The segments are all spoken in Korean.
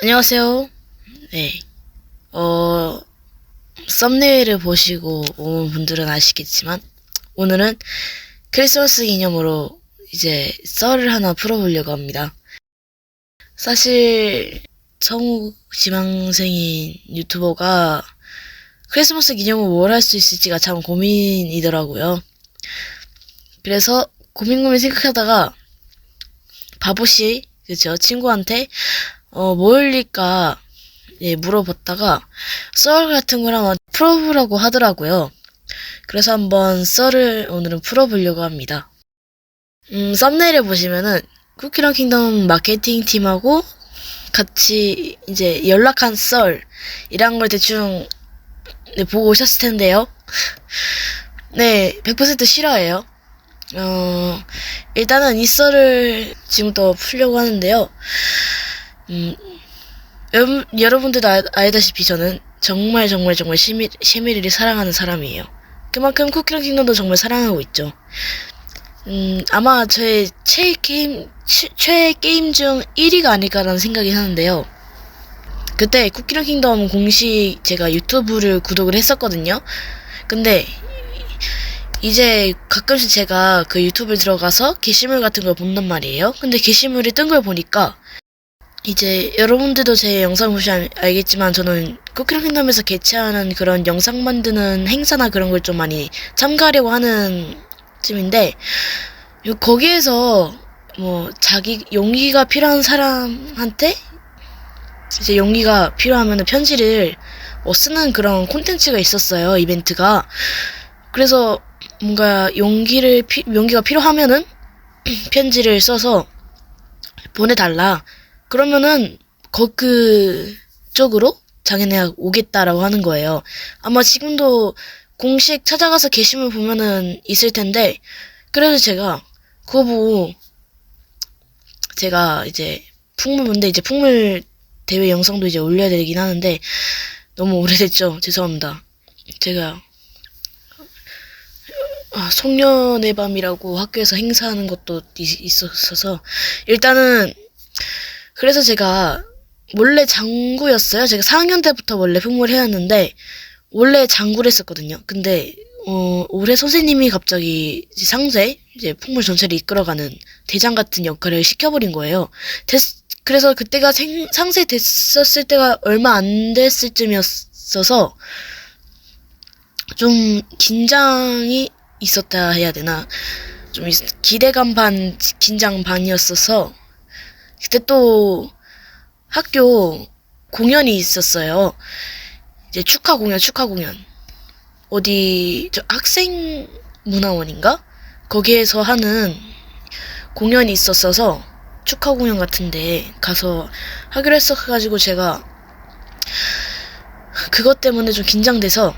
안녕하세요. 네. 어, 썸네일을 보시고 온 분들은 아시겠지만, 오늘은 크리스마스 기념으로 이제 썰을 하나 풀어보려고 합니다. 사실, 성우 지망생인 유튜버가 크리스마스 기념으로 뭘 할 수 있을지가 참 고민이더라고요. 그래서 고민 생각하다가 바보씨, 그죠? 친구한테, 뭐 올릴까 예, 물어봤다가 썰 같은 걸 한번 풀어보라고 하더라고요. 그래서 한번 썰을 오늘은 풀어보려고 합니다. 썸네일에 보시면은 쿠키랑 킹덤 마케팅 팀하고 같이 이제 연락한 썰이란 걸 대충 네, 보고 오셨을 텐데요. 네, 100% 싫어해요. 일단은 이 썰을 지금부터 풀려고 하는데요. 음, 여러분들도 알다시피 저는 정말 시미리를 사랑하는 사람이에요. 그만큼 쿠키랑 킹덤도 정말 사랑하고 있죠. 아마 저의 최애 게임 중 1위가 아닐까라는 생각이 하는데요. 그때 쿠키랑 킹덤 공식 제가 유튜브를 구독을 했었거든요. 근데 이제 가끔씩 제가 그 유튜브에 들어가서 게시물 같은 걸 본단 말이에요. 근데 게시물이 뜬 걸 보니까 이제 여러분들도 제 영상 보시면 알겠지만 저는 쿠키랑 킹덤에서 개최하는 그런 영상 만드는 행사나 그런 걸 좀 많이 참가하려고 하는 쯤인데 거기에서 뭐 자기 용기가 필요한 사람한테 이제 용기가 필요하면 편지를 쓰는 그런 콘텐츠가 있었어요. 이벤트가. 그래서 뭔가 용기가 필요하면은 편지를 써서 보내달라. 그러면은 쪽으로 자기네가 오겠다라고 하는 거예요. 아마 지금도 공식 찾아가서 게시물 보면은 있을 텐데, 그래서 제가 그거 보고 제가 이제 풍물 대회 영상도 이제 올려야 되긴 하는데 너무 오래됐죠. 죄송합니다. 제가 송년의 밤이라고 학교에서 행사하는 것도 있었어서 일단은 그래서 제가 원래 장구였어요. 제가 4학년 때부터 원래 풍물을 해왔는데 원래 장구를 했었거든요. 근데 올해 선생님이 갑자기 이제 풍물 전체를 이끌어가는 대장 같은 역할을 시켜버린 거예요. 그래서 그때가 상세 됐었을 때가 얼마 안 됐을 쯤이었어서 좀 긴장이 있었다 해야 되나? 좀 기대감 반 긴장 반이었어서 그때 또 학교 공연이 있었어요. 이제 축하 공연. 어디, 학생 문화원인가? 거기에서 하는 공연이 있었어서 축하 공연 같은데 가서 하기로 했어가지고 제가 그것 때문에 좀 긴장돼서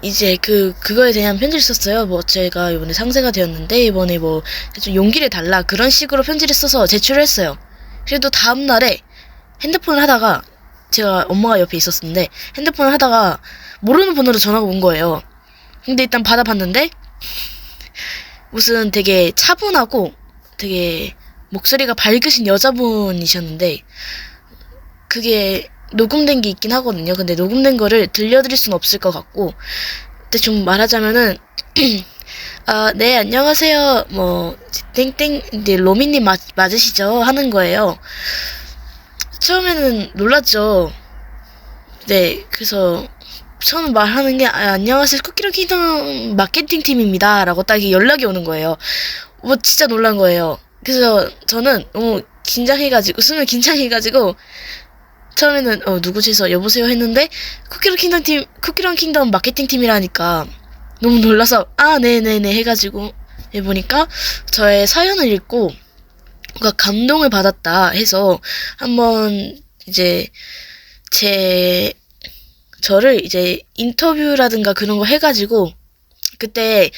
이제 그거에 대한 편지를 썼어요. 뭐, 제가 이번에 상세가 되었는데, 이번에 뭐, 좀 용기를 달라. 그런 식으로 편지를 써서 제출을 했어요. 그래도 다음날에 핸드폰을 하다가, 제가 엄마가 옆에 있었는데, 핸드폰을 하다가, 모르는 번호로 전화가 온 거예요. 근데 일단 받아봤는데, 무슨 되게 차분하고, 되게 목소리가 밝으신 여자분이셨는데, 그게 녹음된 게 있긴 하거든요. 근데 녹음된 거를 들려드릴 순 없을 것 같고, 근데 좀 말하자면은, 네, 안녕하세요. 뭐, 땡땡, 이제 로미님 맞으시죠? 하는 거예요. 처음에는 놀랐죠. 네, 그래서, 처음 말하는 게, 안녕하세요. 쿠키랑 킹덤 마케팅 팀입니다. 라고 딱 연락이 오는 거예요. 뭐, 진짜 놀란 거예요. 그래서 저는 너무 순간 긴장해가지고, 처음에는 누구지 해서 여보세요 했는데 쿠키랑 킹덤 마케팅 팀이라니까 너무 놀라서 네네네 해가지고 해보니까 저의 사연을 읽고 뭔가 감동을 받았다 해서 한번 이제 제 저를 이제 인터뷰라든가 그런 거 해가지고 그때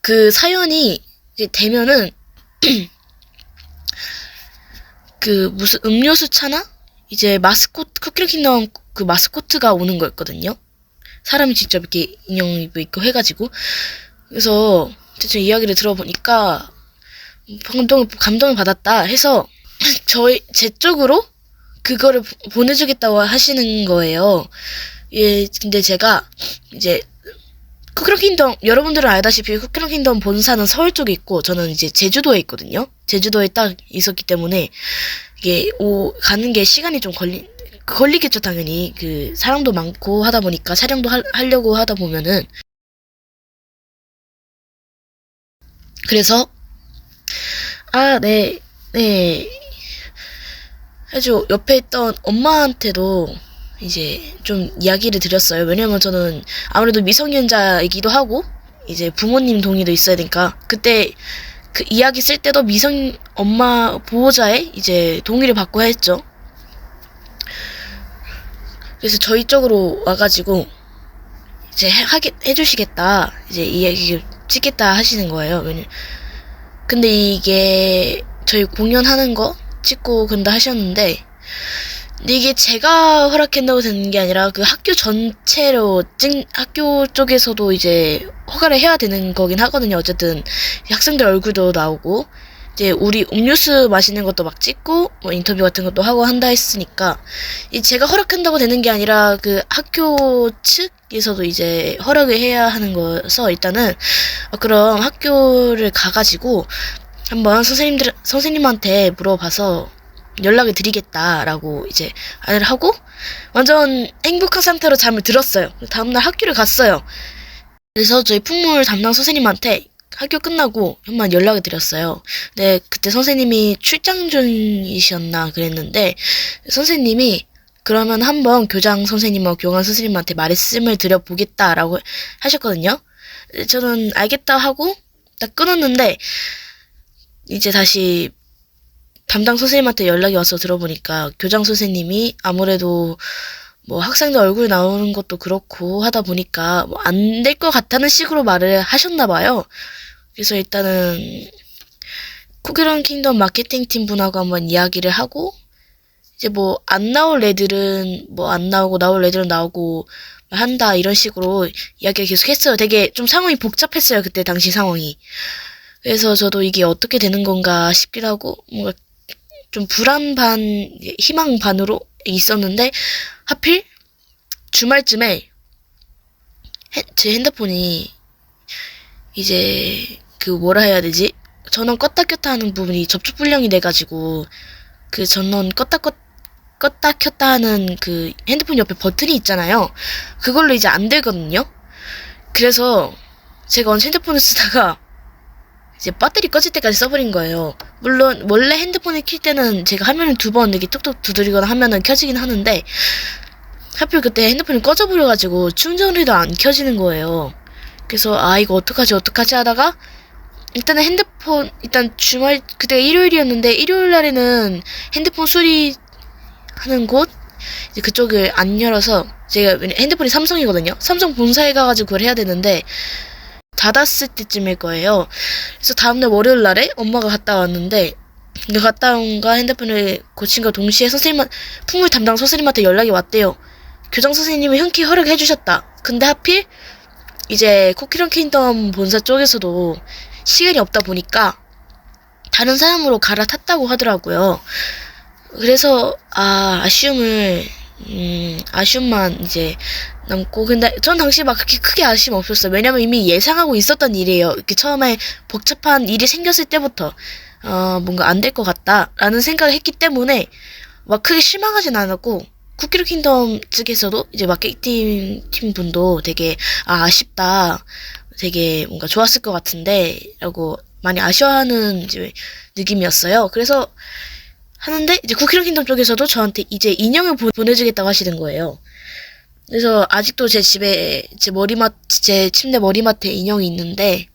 그 사연이 이제 되면은 그 무슨 음료수 차나? 이제 쿠키랑 킹덤 그 마스코트가 오는 거였거든요. 사람이 직접 이렇게 인형도 있고 해가지고. 그래서 대충 이야기를 들어보니까 감동을 받았다 해서 제 쪽으로 그거를 보내주겠다고 하시는 거예요. 예, 근데 제가 이제 쿠키런 킹덤, 여러분들은 알다시피 쿠키런 킹덤 본사는 서울 쪽에 있고 저는 이제 제주도에 있거든요. 제주도에 딱 있었기 때문에 이게 가는 게 시간이 좀 걸리겠죠, 당연히. 그 사람도 많고 하다 보니까 촬영도 하려고 하다 보면은. 그래서 네, 네. 해줘. 옆에 있던 엄마한테도 이제 좀 이야기를 드렸어요. 왜냐면 저는 아무래도 미성년자이기도 하고, 이제 부모님 동의도 있어야 되니까, 그때 그 이야기 쓸 때도 엄마 보호자의 이제 동의를 받고 했죠. 그래서 저희 쪽으로 와가지고, 이제 해주시겠다. 이제 이야기 찍겠다 하시는 거예요. 근데 이게 저희 공연하는 거 찍고 근다 하셨는데, 근데 이게 제가 허락한다고 되는 게 아니라 그 학교 전체로 학교 쪽에서도 이제 허가를 해야 되는 거긴 하거든요. 어쨌든 학생들 얼굴도 나오고 이제 우리 음료수 마시는 것도 막 찍고 뭐 인터뷰 같은 것도 하고 한다 했으니까 이 제가 허락한다고 되는 게 아니라 그 학교 측에서도 이제 허락을 해야 하는 거여서 일단은 그럼 학교를 가가지고 한번 선생님한테 물어봐서 연락을 드리겠다라고 이제 말을 하고 완전 행복한 상태로 잠을 들었어요. 다음날 학교를 갔어요. 그래서 저희 풍물 담당 선생님한테 학교 끝나고 한번 연락을 드렸어요. 근데 그때 선생님이 출장 중이셨나 그랬는데 선생님이 그러면 한번 교장 선생님하고 교감 선생님한테 말씀을 드려보겠다라고 하셨거든요. 저는 알겠다 하고 딱 끊었는데 이제 다시 담당 선생님한테 연락이 와서 들어보니까 교장 선생님이 아무래도 뭐 학생들 얼굴 나오는 것도 그렇고 하다 보니까 뭐 안 될 것 같다는 식으로 말을 하셨나 봐요. 그래서 일단은 쿠키런 킹덤 마케팅 팀 분하고 한번 이야기를 하고 이제 뭐 안 나올 애들은 뭐 안 나오고 나올 애들은 나오고 한다 이런 식으로 이야기를 계속 했어요. 되게 좀 상황이 복잡했어요. 그때 당시 상황이. 그래서 저도 이게 어떻게 되는 건가 싶기도 하고 뭔가 좀 불안 반 희망 반으로 있었는데 하필 주말쯤에 제 핸드폰이 이제 그 뭐라 해야 되지? 전원 껐다 켰다 하는 부분이 접촉 불량이 돼가지고 그 전원 껐다 켰다 하는 그 핸드폰 옆에 버튼이 있잖아요. 그걸로 이제 안 되거든요. 그래서 제가 핸드폰을 쓰다가 이제 배터리 꺼질 때까지 써버린 거예요. 물론 원래 핸드폰을 킬 때는 제가 화면을 2번 이렇게 톡톡 두드리거나 하면은 켜지긴 하는데 하필 그때 핸드폰이 꺼져버려가지고 충전해도 안 켜지는 거예요. 그래서 이거 어떡하지 하다가 일단은 일단 주말 그때가 일요일이었는데 일요일 날에는 핸드폰 수리하는 곳 이제 그쪽을 안 열어서 제가 핸드폰이 삼성이거든요. 삼성 본사에 가가지고 그걸 해야 되는데 닫았을 때쯤일 거예요. 그래서 다음날 월요일 날에 엄마가 갔다 왔는데 갔다 온가 핸드폰을 고친과 동시에 풍물 담당 선생님한테 연락이 왔대요. 교장 선생님이 흔쾌히 허락해 주셨다. 근데 하필 이제 쿠키런 킹덤 본사 쪽에서도 시간이 없다 보니까 다른 사람으로 갈아탔다고 하더라고요. 그래서 아쉬움만 이제 남고 근데 전 당시 막 그렇게 크게 아쉬움 없었어요. 왜냐면 이미 예상하고 있었던 일이에요. 이렇게 처음에 복잡한 일이 생겼을 때부터 뭔가 안 될 것 같다라는 생각을 했기 때문에 막 크게 실망하진 않았고 쿠키런 킹덤 측에서도 이제 마케팅 팀 분도 되게 아쉽다. 되게 뭔가 좋았을 것 같은데 라고 많이 아쉬워하는 이제 느낌이었어요. 그래서 하는데 이제 쿠키런 킹덤 쪽에서도 저한테 이제 인형을 보내주겠다고 하시는 거예요. 그래서 아직도 제 집에 제 침대 머리맡에 인형이 있는데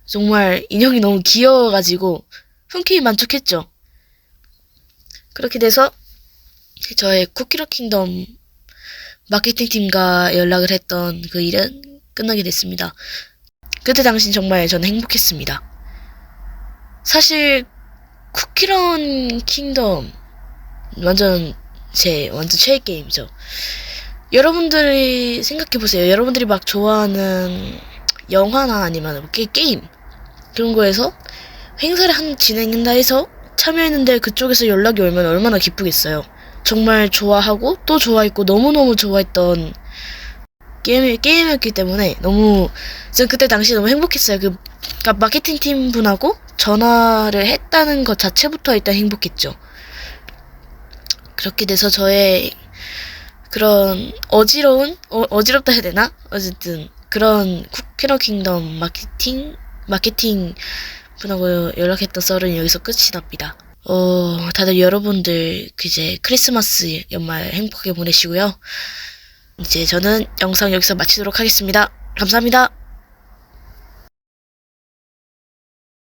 정말 인형이 너무 귀여워가지고 흔쾌히 만족했죠. 그렇게 돼서 저의 쿠키런 킹덤 마케팅 팀과 연락을 했던 그 일은 끝나게 됐습니다. 그때 당신 정말 저는 행복했습니다. 사실 쿠키런 킹덤 완전 최애 게임이죠. 여러분들이 생각해보세요. 여러분들이 막 좋아하는 영화나 아니면 게임 그런 거에서 행사를 진행한다 해서 참여했는데 그쪽에서 연락이 오면 얼마나 기쁘겠어요. 정말 좋아하고 또 좋아했고 너무너무 좋아했던 게임이었기 때문에 전 그때 당시 너무 행복했어요. 그러니까 마케팅 팀 분하고 전화를 했다는 것 자체부터 일단 행복했죠. 그렇게 돼서 저의 그런 어지럽다 해야 되나? 어쨌든 그런 쿠키러 킹덤 마케팅 분하고 연락했던 썰은 여기서 끝이 납니다. 다들 여러분들 이제 크리스마스 연말 행복하게 보내시고요. 이제 저는 영상 여기서 마치도록 하겠습니다. 감사합니다.